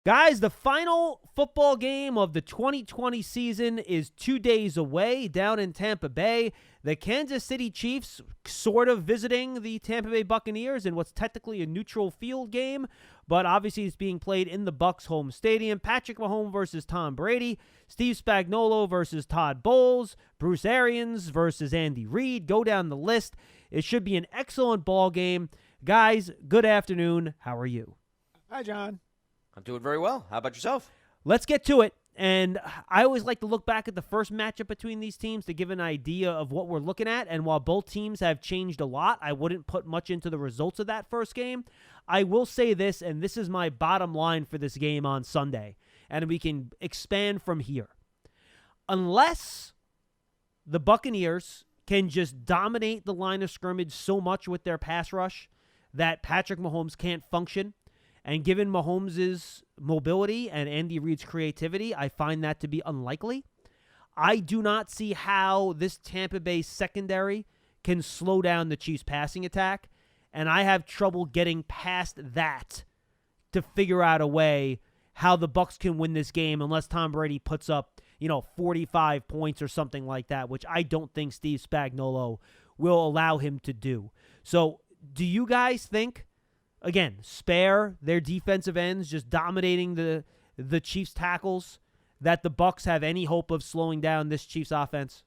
Guys, the final football game of the 2020 season is 2 days away down in Tampa Bay. The Kansas City Chiefs sort of visiting the Tampa Bay Buccaneers in what's technically a neutral field game, but obviously it's being played in the Bucs home stadium. Patrick Mahomes versus Tom Brady, Steve Spagnuolo versus Todd Bowles, Bruce Arians versus Andy Reid. Go down the list. It should be an excellent ball game. Guys, good afternoon. How are you? Hi, John. I'm doing very well. How about yourself? Let's get to it. And I always like to look back at the first matchup between these teams to give an idea of what we're looking at. And while both teams have changed a lot, I wouldn't put much into the results of that first game. I will say this, and this is my bottom line for this game on Sunday, and we can expand from here. Unless the Buccaneers can just dominate the line of scrimmage so much with their pass rush that Patrick Mahomes can't function, and given Mahomes' mobility and Andy Reid's creativity, I find that to be unlikely. I do not see how this Tampa Bay secondary can slow down the Chiefs' passing attack, and I have trouble getting past that to figure out a way how the Bucs can win this game unless Tom Brady puts up, 45 points or something like that, which I don't think Steve Spagnuolo will allow him to do. So, do you guys think, again, spare their defensive ends just dominating the Chiefs' tackles, that the Bucs have any hope of slowing down this Chiefs' offense?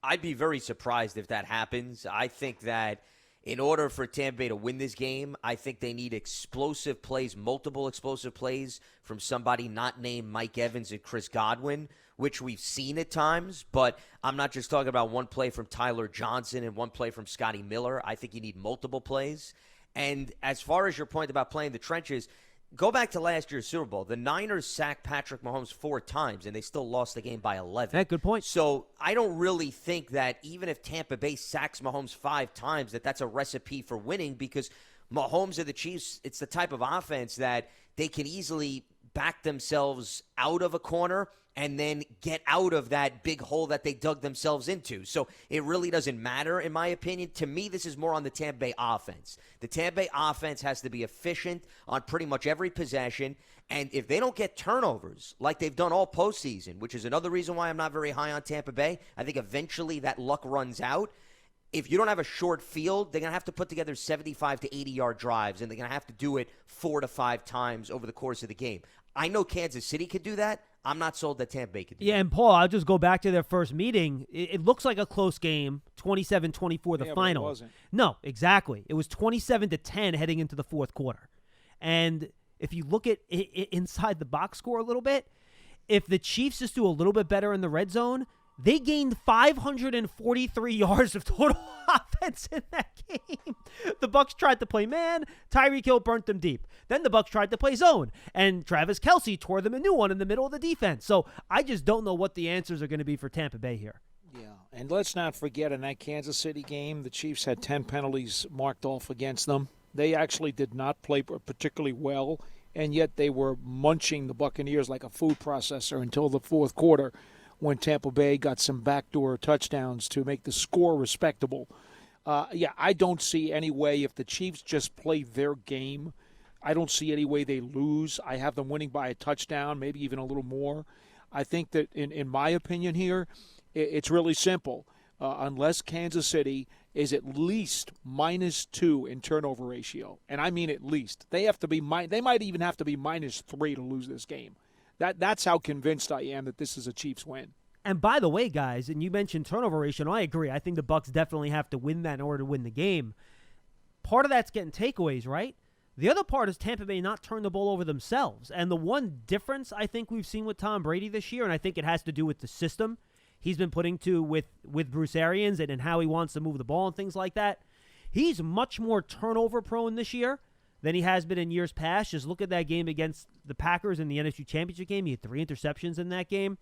I'd be very surprised if that happens. I think that in order for Tampa Bay to win this game, I think they need explosive plays, multiple explosive plays from somebody not named Mike Evans and Chris Godwin, which we've seen at times. But I'm not just talking about one play from Tyler Johnson and one play from Scotty Miller. I think you need multiple plays. And as far as your point about playing the trenches, go back to last year's Super Bowl. The Niners sacked Patrick Mahomes 4 times, and they still lost the game by 11. Yeah, good point. So I don't really think that even if Tampa Bay sacks Mahomes 5 times, that's a recipe for winning, because Mahomes and the Chiefs, it's the type of offense that they can easily back themselves out of a corner and then get out of that big hole that they dug themselves into. So it really doesn't matter, in my opinion. To me, this is more on the Tampa Bay offense. The Tampa Bay offense has to be efficient on pretty much every possession. And if they don't get turnovers like they've done all postseason, which is another reason why I'm not very high on Tampa Bay, I think eventually that luck runs out. If you don't have a short field, they're going to have to put together 75 to 80-yard drives, and they're going to have to do it 4 to 5 times over the course of the game. I know Kansas City could do that. I'm not sold that Tampa Bay could do that. Yeah, and Paul, I'll just go back to their first meeting. It looks like a close game, 27-24 the final. But it wasn't. No, exactly. It was 27-10 heading into the fourth quarter. And if you look at inside the box score a little bit, if the Chiefs just do a little bit better in the red zone, they gained 543 yards of total offense in that game. The Bucs tried to play man. Tyreek Hill burnt them deep. Then the Bucs tried to play zone, and Travis Kelce tore them a new one in the middle of the defense. So I just don't know what the answers are going to be for Tampa Bay here. Yeah, and let's not forget, in that Kansas City game, the Chiefs had 10 penalties marked off against them. They actually did not play particularly well, and yet they were munching the Buccaneers like a food processor until the fourth quarter, when Tampa Bay got some backdoor touchdowns to make the score respectable. I don't see any way, if the Chiefs just play their game, I don't see any way they lose. I have them winning by a touchdown, maybe even a little more. I think that, in my opinion here, it's really simple. Unless Kansas City is at least -2 in turnover ratio, and I mean at least, they might even have to be -3 to lose this game. That's how convinced I am that this is a Chiefs win. And by the way, guys, and you mentioned turnover ratio, and I agree. I think the Bucs definitely have to win that in order to win the game. Part of that's getting takeaways, right? The other part is Tampa Bay not turn the ball over themselves. And the one difference I think we've seen with Tom Brady this year, and I think it has to do with the system he's been putting to with Bruce Arians and how he wants to move the ball and things like that, he's much more turnover prone this year than he has been in years past. Just look at that game against the Packers in the NFC Championship game. He had 3 interceptions in that game.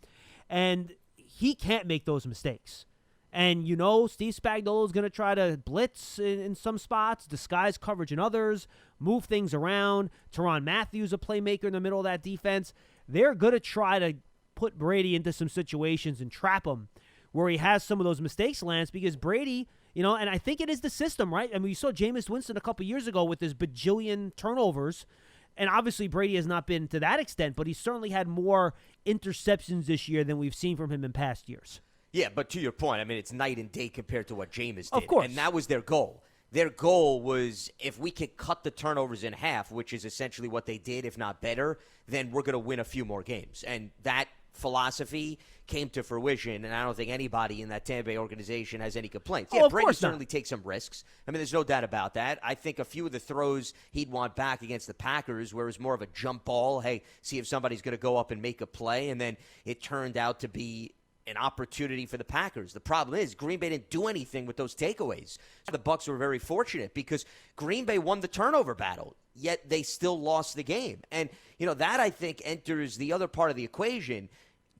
And he can't make those mistakes. And, Steve Spagnuolo is going to try to blitz in some spots, disguise coverage in others, move things around. Tyrann Mathieu, a playmaker in the middle of that defense. They're going to try to put Brady into some situations and trap him where he has some of those mistakes, Lance, because Brady, and I think it is the system, right? I mean, we saw Jameis Winston a couple years ago with his bajillion turnovers, and obviously Brady has not been to that extent, but he's certainly had more interceptions this year than we've seen from him in past years. Yeah, but to your point, I mean, it's night and day compared to what Jameis did. Of course. And that was their goal. Their goal was, if we could cut the turnovers in half, which is essentially what they did, if not better, then we're going to win a few more games. And that philosophy came to fruition, and I don't think anybody in that Tampa Bay organization has any complaints. Yeah, Brady certainly takes some risks. I mean, there's no doubt about that. I think a few of the throws he'd want back against the Packers, where it was more of a jump ball, hey, see if somebody's going to go up and make a play, and then it turned out to be an opportunity for the Packers. The problem is Green Bay didn't do anything with those takeaways. The Bucs were very fortunate because Green Bay won the turnover battle, yet they still lost the game. And, that I think enters the other part of the equation.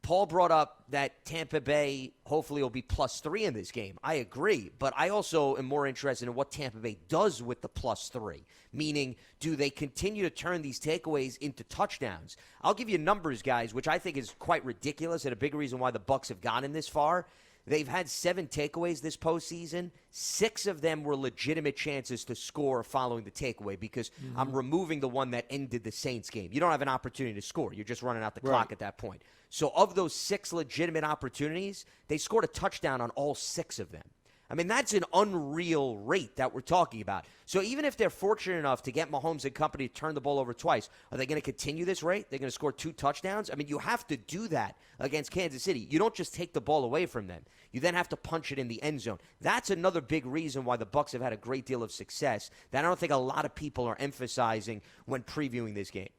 Paul brought up that Tampa Bay hopefully will be +3 in this game. I agree, but I also am more interested in what Tampa Bay does with the +3, meaning do they continue to turn these takeaways into touchdowns? I'll give you numbers, guys, which I think is quite ridiculous and a big reason why the Bucs have gotten this far. They've had 7 takeaways this postseason. 6 of them were legitimate chances to score following the takeaway because I'm removing the one that ended the Saints game. You don't have an opportunity to score. You're just running out the clock at that point. So of those 6 legitimate opportunities, they scored a touchdown on all 6 of them. I mean, that's an unreal rate that we're talking about. So even if they're fortunate enough to get Mahomes and company to turn the ball over twice, are they going to continue this rate? They're going to score 2 touchdowns? I mean, you have to do that against Kansas City. You don't just take the ball away from them. You then have to punch it in the end zone. That's another big reason why the Bucs have had a great deal of success that I don't think a lot of people are emphasizing when previewing this game.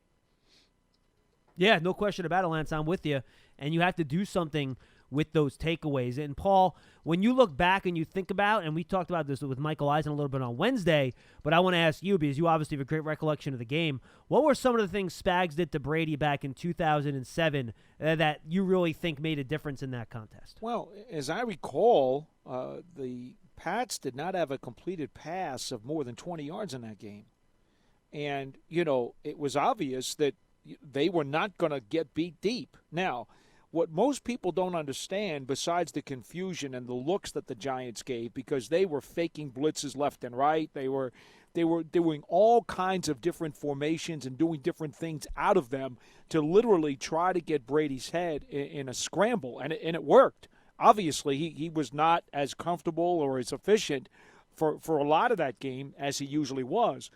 Yeah, no question about it, Lance. I'm with you. And you have to do something with those takeaways. And, Paul, when you look back and you think about, and we talked about this with Michael Eisen a little bit on Wednesday, but I want to ask you, because you obviously have a great recollection of the game, what were some of the things Spags did to Brady back in 2007 that you really think made a difference in that contest? Well, as I recall, the Pats did not have a completed pass of more than 20 yards in that game. And, it was obvious that they were not going to get beat deep. Now, what most people don't understand, besides the confusion and the looks that the Giants gave, because they were faking blitzes left and right, they were doing all kinds of different formations and doing different things out of them to literally try to get Brady's head in a scramble, and it worked. Obviously, he was not as comfortable or as efficient for a lot of that game as he usually was.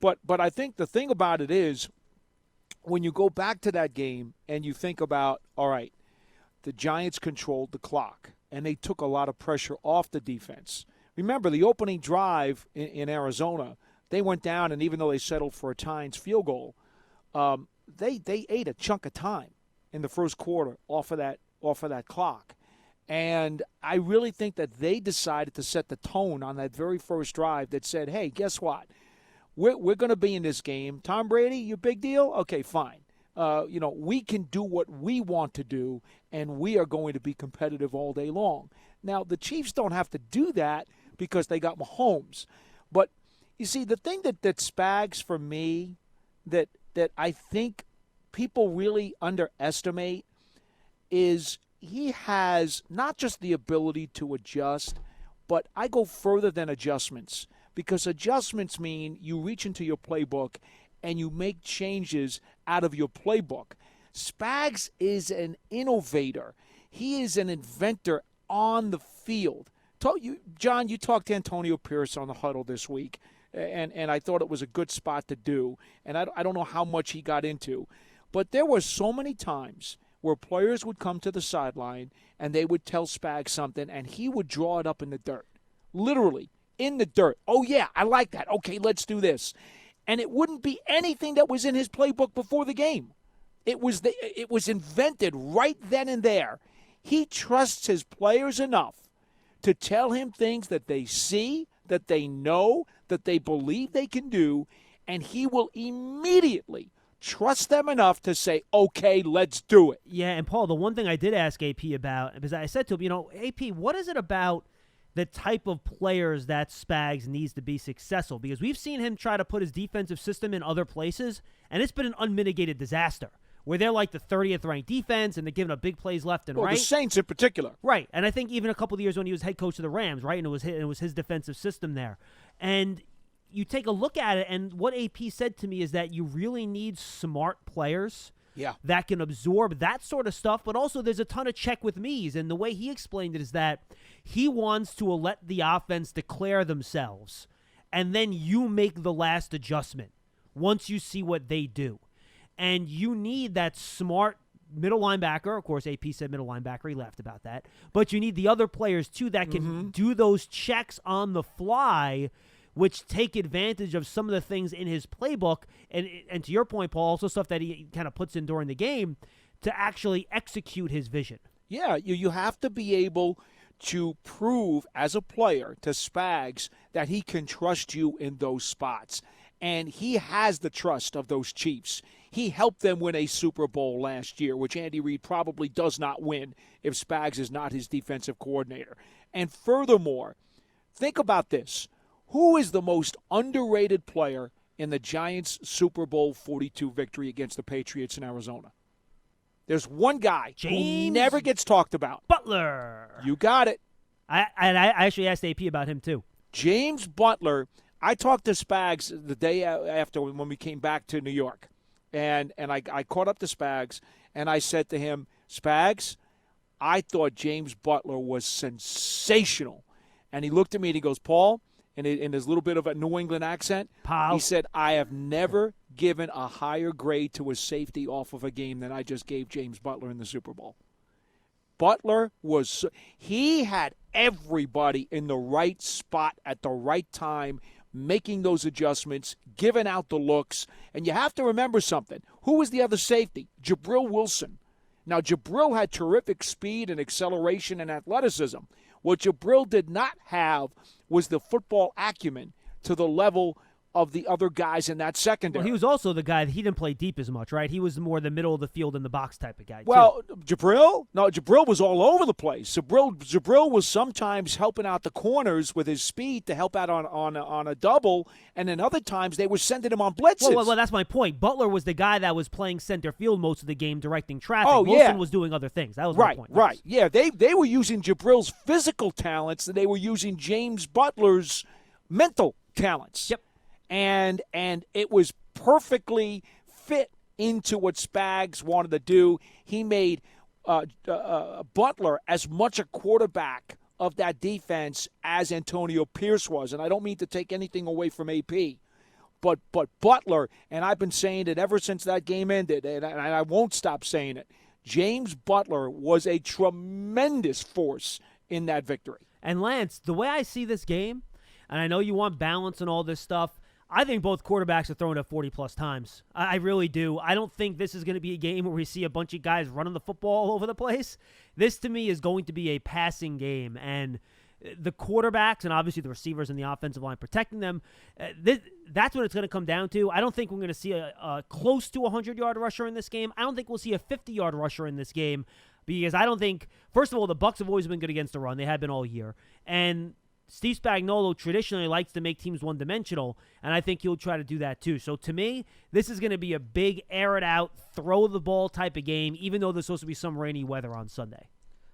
But I think the thing about it is, when you go back to that game and you think about, all right, the Giants controlled the clock, and they took a lot of pressure off the defense. Remember, the opening drive in Arizona, they went down, and even though they settled for a Tynes field goal, they ate a chunk of time in the first quarter off of that clock. And I really think that they decided to set the tone on that very first drive that said, hey, guess what? We're going to be in this game. Tom Brady, you big deal? Okay, fine. We can do what we want to do, and we are going to be competitive all day long. Now, the Chiefs don't have to do that because they got Mahomes. But, you see, the thing that Spags for me that I think people really underestimate is he has not just the ability to adjust, but I go further than adjustments. Because adjustments mean you reach into your playbook and you make changes out of your playbook. Spags is an innovator. He is an inventor on the field. John, you talked to Antonio Pierce on the huddle this week, and I thought it was a good spot to do. And I don't know how much he got into. But there were so many times where players would come to the sideline and they would tell Spags something, and he would draw it up in the dirt. Literally. In the dirt. Oh, yeah, I like that. Okay, let's do this. And it wouldn't be anything that was in his playbook before the game. It was invented right then and there. He trusts his players enough to tell him things that they see, that they know, that they believe they can do, and he will immediately trust them enough to say, okay, let's do it. Yeah, and Paul, the one thing I did ask AP about, because I said to him, AP, what is it about the type of players that Spags needs to be successful? Because we've seen him try to put his defensive system in other places, and it's been an unmitigated disaster, where they're like the 30th ranked defense, and they're giving up big plays left and right. The Saints in particular. Right, and I think even a couple of years when he was head coach of the Rams, right, and it was his defensive system there. And you take a look at it, and what AP said to me is that you really need smart players that can absorb that sort of stuff, but also there's a ton of check with me's, and the way he explained it is that he wants to let the offense declare themselves, and then you make the last adjustment once you see what they do. And you need that smart middle linebacker. Of course, AP said middle linebacker. He laughed about that. But you need the other players, too, that can do those checks on the fly, which take advantage of some of the things in his playbook. And to your point, Paul, also stuff that he kind of puts in during the game to actually execute his vision. Yeah, you have to be able to prove as a player to Spags that he can trust you in those spots. And he has the trust of those Chiefs. He helped them win a Super Bowl last year, which Andy Reid probably does not win if Spags is not his defensive coordinator. And furthermore, think about this. Who is the most underrated player in the Giants' Super Bowl 42 victory against the Patriots in Arizona? There's one guy who never gets talked about. Butler. You got it. I actually asked AP about him, too. James Butler. I talked to Spags the day after when we came back to New York. And I caught up to Spags, and I said to him, Spags, I thought James Butler was sensational. And he looked at me and he goes, Paul, in his little bit of a New England accent, Paul. He said, I have never given a higher grade to a safety off of a game than I just gave James Butler in the Super Bowl. Butler he had everybody in the right spot at the right time, making those adjustments, giving out the looks. And you have to remember something. Who was the other safety? Jabril Wilson. Now, Jabril had terrific speed and acceleration and athleticism. What Jabril did not have was the football acumen to the level of the other guys in that secondary. Well, he was also the guy that he didn't play deep as much, right? He was more the middle of the field in the box type of guy. Well, too. Jabril was all over the place. Jabril was sometimes helping out the corners with his speed to help out on a double, and then other times they were sending him on blitzes. Well, that's my point. Butler was the guy that was playing center field most of the game, directing traffic. Wilson was doing other things. That was my point. Right. Yeah, they were using Jabril's physical talents, and they were using James Butler's mental talents. Yep. And it was perfectly fit into what Spags wanted to do. He made Butler as much a quarterback of that defense as Antonio Pierce was. And I don't mean to take anything away from AP, but Butler, and I've been saying it ever since that game ended, and I won't stop saying it, James Butler was a tremendous force in that victory. And Lance, the way I see this game, and I know you want balance and all this stuff, I think both quarterbacks are throwing it 40-plus times. I really do. I don't think this is going to be a game where we see a bunch of guys running the football all over the place. This, to me, is going to be a passing game. And the quarterbacks and obviously the receivers and the offensive line protecting them, that's what it's going to come down to. I don't think we're going to see a close to 100-yard rusher in this game. I don't think we'll see a 50-yard rusher in this game because I don't think, first of all, the Bucs have always been good against the run. They have been all year. And Steve Spagnuolo traditionally likes to make teams one-dimensional, and I think he'll try to do that too. So to me, this is going to be a big air-it-out, throw-the-ball type of game, even though there's supposed to be some rainy weather on Sunday.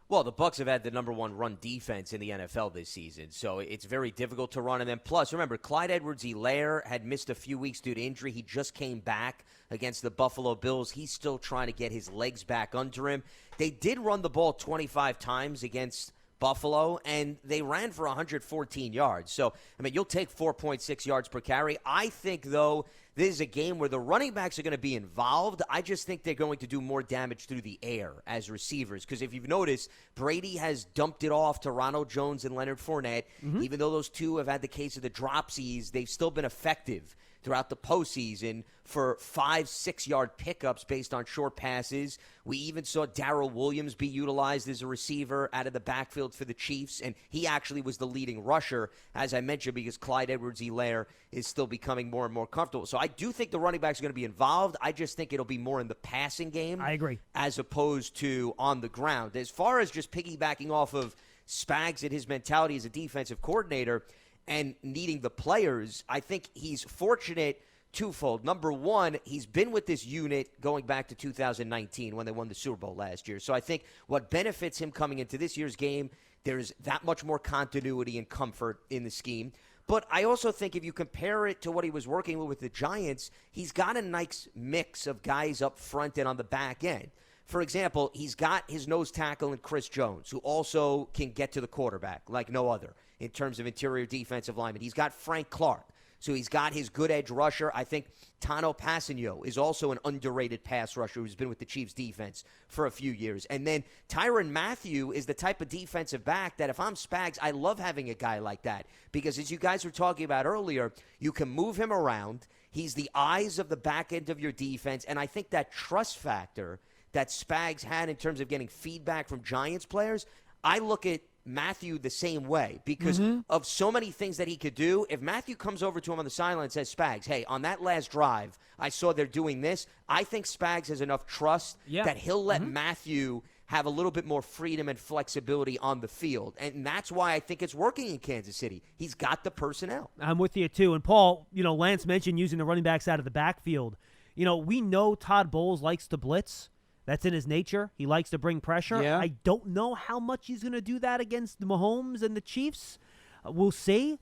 Well, the Bucs have had the number one run defense in the NFL this season, so it's very difficult to run. And then plus, remember, Clyde Edwards-Helaire had missed a few weeks due to injury. He just came back against the Buffalo Bills. He's still trying to get his legs back under him. They did run the ball 25 times against Buffalo, and they ran for 114 yards. So, I mean, you'll take 4.6 yards per carry. I think, though, this is a game where the running backs are going to be involved. I just think they're going to do more damage through the air as receivers. Because if you've noticed, Brady has dumped it off to Ronald Jones and Leonard Fournette. Mm-hmm. Even though those two have had the case of the dropsies, they've still been effective throughout the postseason for 5-6 yard pickups based on short passes. We even saw Darrell Williams be utilized as a receiver out of the backfield for the Chiefs, and he actually was the leading rusher, as I mentioned, because Clyde Edwards-Helaire is still becoming more and more comfortable. So I do think the running backs are going to be involved. I just think it'll be more in the passing game. I agree. As opposed to on the ground. As far as just piggybacking off of Spags and his mentality as a defensive coordinator and needing the players, I think he's fortunate twofold. Number one, he's been with this unit going back to 2019 when they won the Super Bowl last year. So I think what benefits him coming into this year's game, there's that much more continuity and comfort in the scheme. But I also think if you compare it to what he was working with the Giants, he's got a nice mix of guys up front and on the back end. For example, he's got his nose tackle in Chris Jones, who also can get to the quarterback like no other in terms of interior defensive lineman. He's got Frank Clark, so he's got his good edge rusher. I think Tano Passanio is also an underrated pass rusher who's been with the Chiefs defense for a few years. And then Tyrann Mathieu is the type of defensive back that if I'm Spags, I love having a guy like that because as you guys were talking about earlier, you can move him around. He's the eyes of the back end of your defense, and I think that trust factor that Spags had in terms of getting feedback from Giants players, I look at Mathieu the same way because of so many things that he could do. If Mathieu comes over to him on the sideline and says, Spags, hey, on that last drive, I saw they're doing this, I think Spags has enough trust that he'll let Mathieu have a little bit more freedom and flexibility on the field. And that's why I think it's working in Kansas City. He's got the personnel. I'm with you, too. And, Paul, Lance mentioned using the running backs out of the backfield. We know Todd Bowles likes to blitz. That's in his nature. He likes to bring pressure. Yeah. I don't know how much he's going to do that against the Mahomes and the Chiefs. We'll see.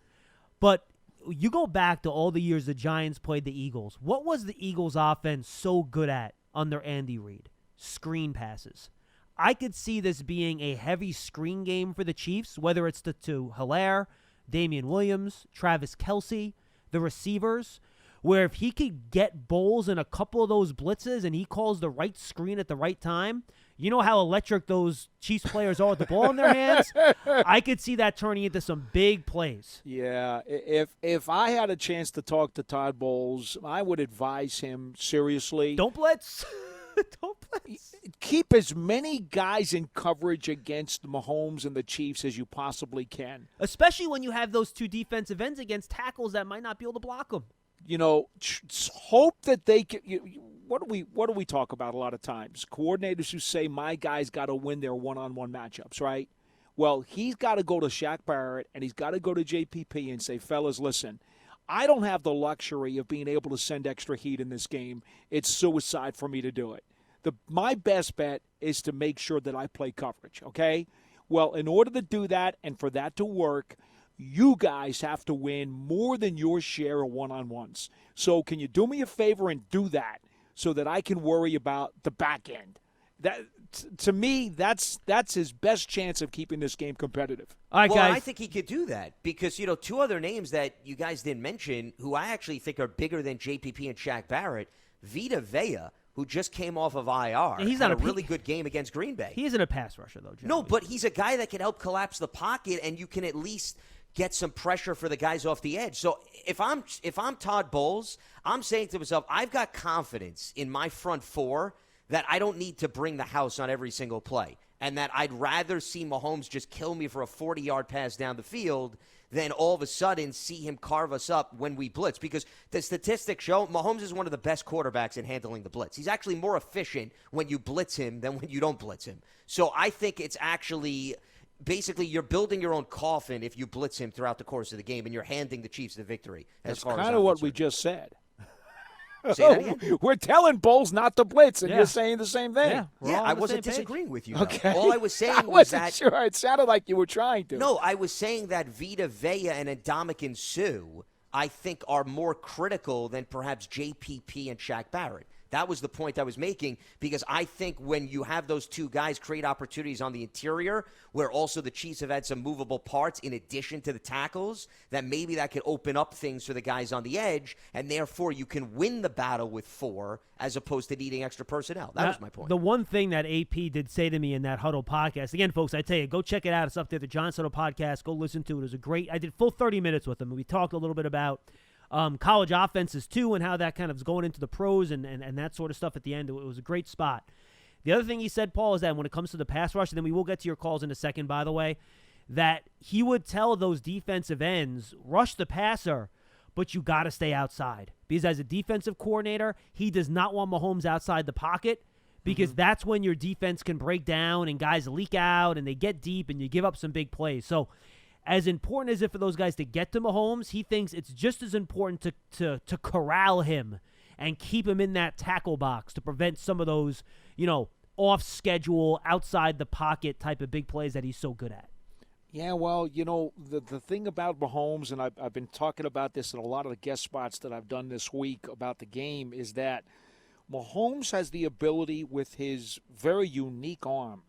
But you go back to all the years the Giants played the Eagles. What was the Eagles' offense so good at under Andy Reid? Screen passes. I could see this being a heavy screen game for the Chiefs, whether it's to Hilaire, Damian Williams, Travis Kelce, the receivers, where if he could get Bowles in a couple of those blitzes and he calls the right screen at the right time, you know how electric those Chiefs players are with the ball in their hands? I could see that turning into some big plays. Yeah, if I had a chance to talk to Todd Bowles, I would advise him seriously. Don't blitz. Don't blitz. Keep as many guys in coverage against Mahomes and the Chiefs as you possibly can. Especially when you have those two defensive ends against tackles that might not be able to block them. Hope that they can. What do we talk about a lot of times? Coordinators who say my guys got to win their one-on-one matchups, right? Well, he's got to go to Shaq Barrett and he's got to go to JPP and say, fellas, listen, I don't have the luxury of being able to send extra heat in this game. It's suicide for me to do it. My best bet is to make sure that I play coverage, okay? Well, in order to do that and for that to work, you guys have to win more than your share of one-on-ones. So can you do me a favor and do that so that I can worry about the back end? That, to me, that's his best chance of keeping this game competitive. All right, well, guys. I think he could do that because, two other names that you guys didn't mention who I actually think are bigger than JPP and Shaq Barrett, Vita Vea, who just came off of IR, he's had not a really good game against Green Bay. He isn't a pass rusher, though, Joe. No, but he's a guy that can help collapse the pocket, and you can at least get some pressure for the guys off the edge. So if I'm Todd Bowles, I'm saying to myself, I've got confidence in my front four that I don't need to bring the house on every single play, and that I'd rather see Mahomes just kill me for a 40-yard pass down the field than all of a sudden see him carve us up when we blitz. Because the statistics show Mahomes is one of the best quarterbacks in handling the blitz. He's actually more efficient when you blitz him than when you don't blitz him. So I think it's actually basically you're building your own coffin if you blitz him throughout the course of the game, and you're handing the Chiefs the victory. That's kind of what we just said. Say that again? We're telling Bowles not to blitz, and you're saying the same thing. Yeah, I wasn't disagreeing with you. Okay. All I was saying I was wasn't that sure. It sounded like you were trying to. No, I was saying that Vita Vea and Ndamukong Suh, I think, are more critical than perhaps JPP and Shaq Barrett. That was the point I was making, because I think when you have those two guys create opportunities on the interior, where also the Chiefs have had some movable parts in addition to the tackles, that maybe that could open up things for the guys on the edge, and therefore you can win the battle with four as opposed to needing extra personnel. That was my point. The one thing that AP did say to me in that Huddle podcast, again, folks, I tell you, go check it out. It's up there, the John Huddle podcast. Go listen to it. It was a great – I did full 30 minutes with him, and we talked a little bit about – college offenses, too, and how that kind of is going into the pros and that sort of stuff at the end. It was a great spot. The other thing he said, Paul, is that when it comes to the pass rush, and then we will get to your calls in a second, by the way, that he would tell those defensive ends, rush the passer, but you got to stay outside. Because as a defensive coordinator, he does not want Mahomes outside the pocket, because that's when your defense can break down and guys leak out and they get deep and you give up some big plays. So as important as it for those guys to get to Mahomes, he thinks it's just as important to corral him and keep him in that tackle box to prevent some of those, off schedule, outside the pocket type of big plays that he's so good at. Yeah, well, the thing about Mahomes, and I've been talking about this in a lot of the guest spots that I've done this week about the game, is that Mahomes has the ability with his very unique arm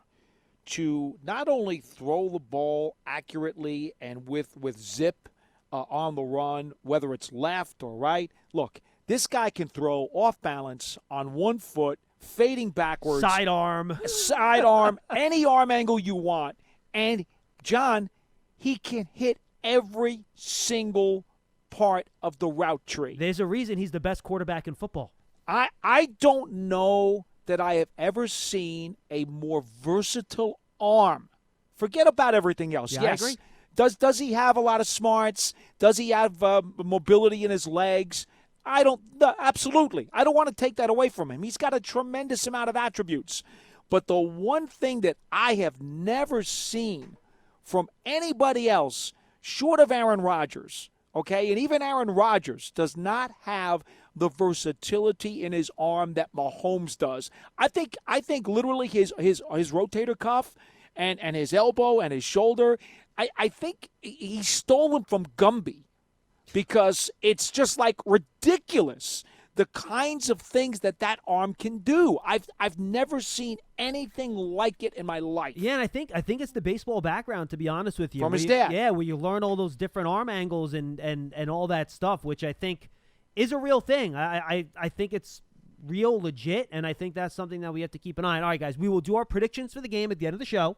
to not only throw the ball accurately and with zip on the run, whether it's left or right. Look, this guy can throw off balance on one foot, fading backwards. Sidearm, any arm angle you want. And, John, he can hit every single part of the route tree. There's a reason he's the best quarterback in football. I don't know that I have ever seen a more versatile arm. Forget about everything else. Yeah, yes. I agree. Does he have a lot of smarts? Does he have mobility in his legs? Absolutely. I don't want to take that away from him. He's got a tremendous amount of attributes. But the one thing that I have never seen from anybody else, short of Aaron Rodgers, okay, and even Aaron Rodgers does not have the versatility in his arm that Mahomes does. I think literally his rotator cuff and his elbow and his shoulder, I think he stole them from Gumby, because it's just like ridiculous the kinds of things that arm can do. I've never seen anything like it in my life. Yeah, and I think it's the baseball background, to be honest with you. From his dad. Yeah, where you learn all those different arm angles and all that stuff, which I think is a real thing. I think it's real legit, and I think that's something that we have to keep an eye on. All right, guys, we will do our predictions for the game at the end of the show.